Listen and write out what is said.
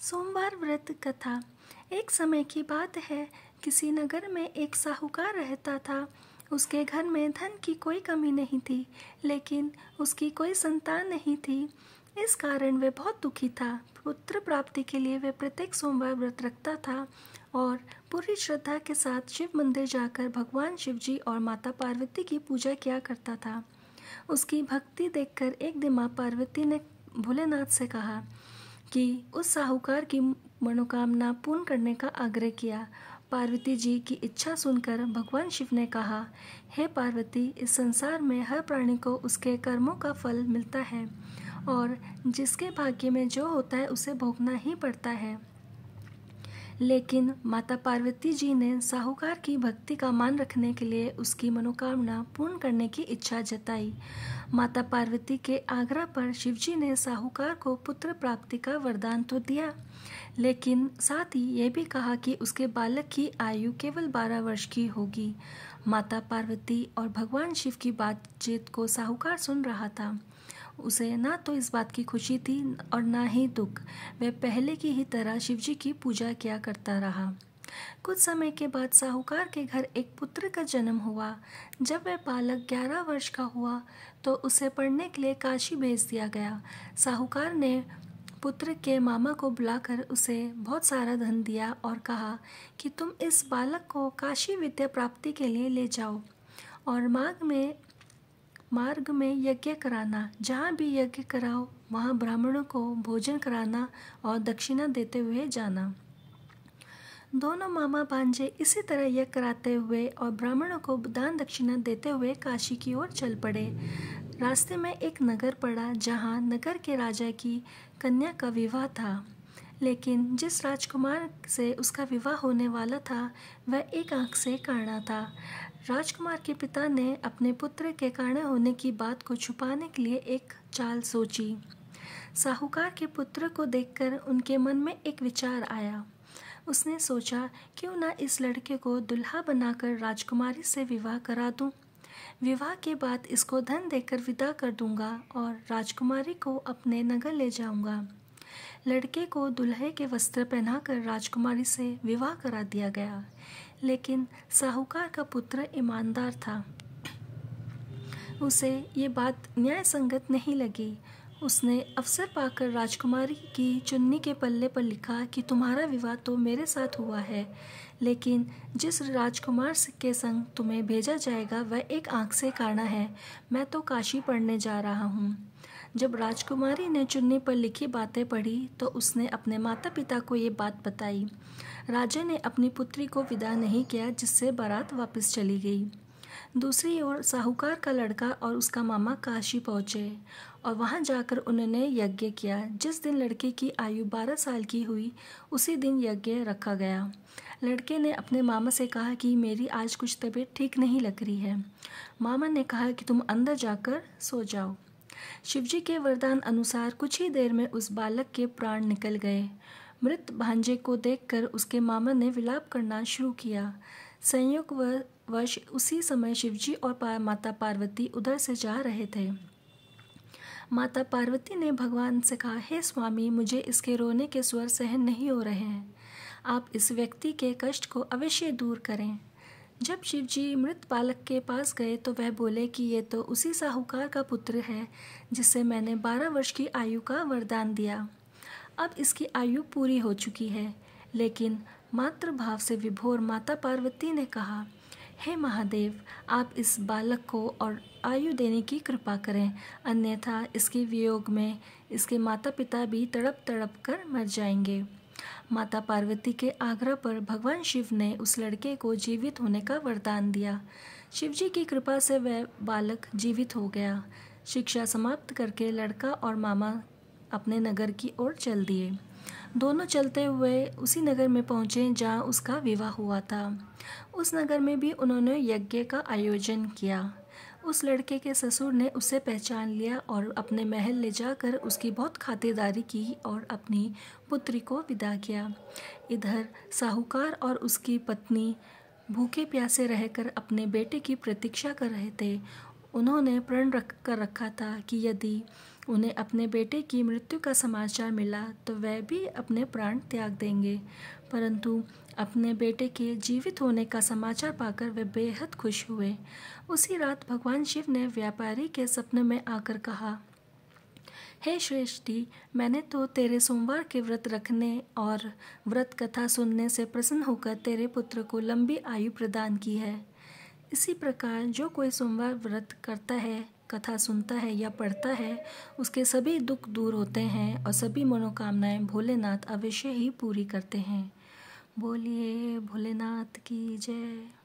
सोमवार व्रत कथा। एक समय की बात है, किसी नगर में एक साहूकार रहता था। उसके घर में धन की कोई कमी नहीं थी, लेकिन उसकी कोई संतान नहीं थी। इस कारण वह बहुत दुखी था। पुत्र प्राप्ति के लिए वह प्रत्येक सोमवार व्रत रखता था और पूरी श्रद्धा के साथ शिव मंदिर जाकर भगवान शिवजी और माता पार्वती की पूजा किया करता था। उसकी भक्ति देखकर एक दिन माँ पार्वती ने भोलेनाथ से कहा कि उस साहूकार की मनोकामना पूर्ण करने का आग्रह किया। पार्वती जी की इच्छा सुनकर भगवान शिव ने कहा, हे पार्वती, इस संसार में हर प्राणी को उसके कर्मों का फल मिलता है और जिसके भाग्य में जो होता है उसे भोगना ही पड़ता है। लेकिन माता पार्वती जी ने साहूकार की भक्ति का मान रखने के लिए उसकी मनोकामना पूर्ण करने की इच्छा जताई। माता पार्वती के आग्रह पर शिवजी ने साहूकार को पुत्र प्राप्ति का वरदान तो दिया, लेकिन साथ ही ये भी कहा कि उसके बालक की आयु केवल 12 वर्ष की होगी। माता पार्वती और भगवान शिव की बातचीत को साहूकार सुन रहा था। उसे ना तो इस बात की खुशी थी और ना ही दुख। वह पहले की ही तरह शिवजी की पूजा किया करता रहा। कुछ समय के बाद साहूकार के घर एक पुत्र का जन्म हुआ। जब वह बालक 11 वर्ष का हुआ तो उसे पढ़ने के लिए काशी भेज दिया गया। साहूकार ने पुत्र के मामा को बुलाकर उसे बहुत सारा धन दिया और कहा कि तुम इस बालक को काशी विद्या प्राप्ति के लिए ले जाओ और मार्ग में यज्ञ कराना। जहाँ भी यज्ञ कराओ वहाँ ब्राह्मणों को भोजन कराना और दक्षिणा देते हुए जाना। दोनों मामा भांजे इसी तरह यज्ञ कराते हुए और ब्राह्मणों को दान दक्षिणा देते हुए काशी की ओर चल पड़े। रास्ते में एक नगर पड़ा, जहाँ नगर के राजा की कन्या का विवाह था। लेकिन जिस राजकुमार से उसका विवाह होने वाला था वह एक आंख से काना था। राजकुमार के पिता ने अपने पुत्र के काना होने की बात को छुपाने के लिए एक चाल सोची। साहूकार के पुत्र को देखकर उनके मन में एक विचार आया। उसने सोचा, क्यों ना इस लड़के को दुल्हा बनाकर राजकुमारी से विवाह करा दूं। विवाह के बाद इसको धन देकर विदा कर दूंगा और राजकुमारी को अपने नगर ले जाऊंगा। लड़के को दुल्हे के वस्त्र पहनाकर राजकुमारी से विवाह करा दिया गया। लेकिन साहूकार का पुत्र ईमानदार था। उसे ये बात न्याय संगत नहीं लगी। उसने अवसर पाकर राजकुमारी की चुन्नी के पल्ले पर लिखा कि तुम्हारा विवाह तो मेरे साथ हुआ है, लेकिन जिस राजकुमार के संग तुम्हें भेजा जाएगा वह एक आंख से काना है। मैं तो काशी पढ़ने जा रहा हूँ। जब राजकुमारी ने चुन्नी पर लिखी बातें पढ़ी तो उसने अपने माता पिता को ये बात बताई। राजा ने अपनी पुत्री को विदा नहीं किया, जिससे बारात वापस चली गई। दूसरी ओर साहूकार का लड़का और उसका मामा काशी पहुँचे और वहाँ जाकर उन्होंने यज्ञ किया। जिस दिन लड़के की आयु 12 साल की हुई उसी दिन यज्ञ रखा गया। लड़के ने अपने मामा से कहा कि मेरी आज कुछ तबीयत ठीक नहीं लग रही है। मामा ने कहा कि तुम अंदर जाकर सो जाओ। शिवजी के वरदान अनुसार कुछ ही देर में उस बालक के प्राण निकल गए। मृत भांजे को देखकर उसके मामा ने विलाप करना शुरू किया। संयोगवश उसी समय शिवजी और माता पार्वती उधर से जा रहे थे। माता पार्वती ने भगवान से कहा, हे स्वामी, मुझे इसके रोने के स्वर सहन नहीं हो रहे हैं। आप इस व्यक्ति के कष्ट को अवश्य दूर करें। जब शिवजी मृत बालक के पास गए तो वह बोले कि ये तो उसी साहूकार का पुत्र है जिसे मैंने 12 वर्ष की आयु का वरदान दिया। अब इसकी आयु पूरी हो चुकी है। लेकिन मातृभाव से विभोर माता पार्वती ने कहा, हे महादेव, आप इस बालक को और आयु देने की कृपा करें, अन्यथा इसके वियोग में इसके माता पिता भी तड़प तड़प कर मर जाएंगे। माता पार्वती के आग्रह पर भगवान शिव ने उस लड़के को जीवित होने का वरदान दिया। शिवजी की कृपा से वह बालक जीवित हो गया। शिक्षा समाप्त करके लड़का और मामा अपने नगर की ओर चल दिए। दोनों चलते हुए उसी नगर में पहुँचे जहाँ उसका विवाह हुआ था। उस नगर में भी उन्होंने यज्ञ का आयोजन किया। उस लड़के के ससुर ने उसे पहचान लिया और अपने महल ले जाकर उसकी बहुत खातिरदारी की और अपनी पुत्री को विदा किया। इधर साहूकार और उसकी पत्नी भूखे प्यासे रहकर अपने बेटे की प्रतीक्षा कर रहे थे। उन्होंने प्रण रखा था कि यदि उन्हें अपने बेटे की मृत्यु का समाचार मिला तो वह भी अपने प्राण त्याग देंगे, परंतु अपने बेटे के जीवित होने का समाचार पाकर वे बेहद खुश हुए। उसी रात भगवान शिव ने व्यापारी के सपने में आकर कहा, हे श्रेष्ठी, मैंने तो तेरे सोमवार के व्रत रखने और व्रत कथा सुनने से प्रसन्न होकर तेरे पुत्र को लंबी आयु प्रदान की है। इसी प्रकार जो कोई सोमवार व्रत करता है, कथा सुनता है या पढ़ता है, उसके सभी दुख दूर होते हैं और सभी मनोकामनाएं भोलेनाथ अवश्य ही पूरी करते हैं। बोलिए भोलेनाथ की जय।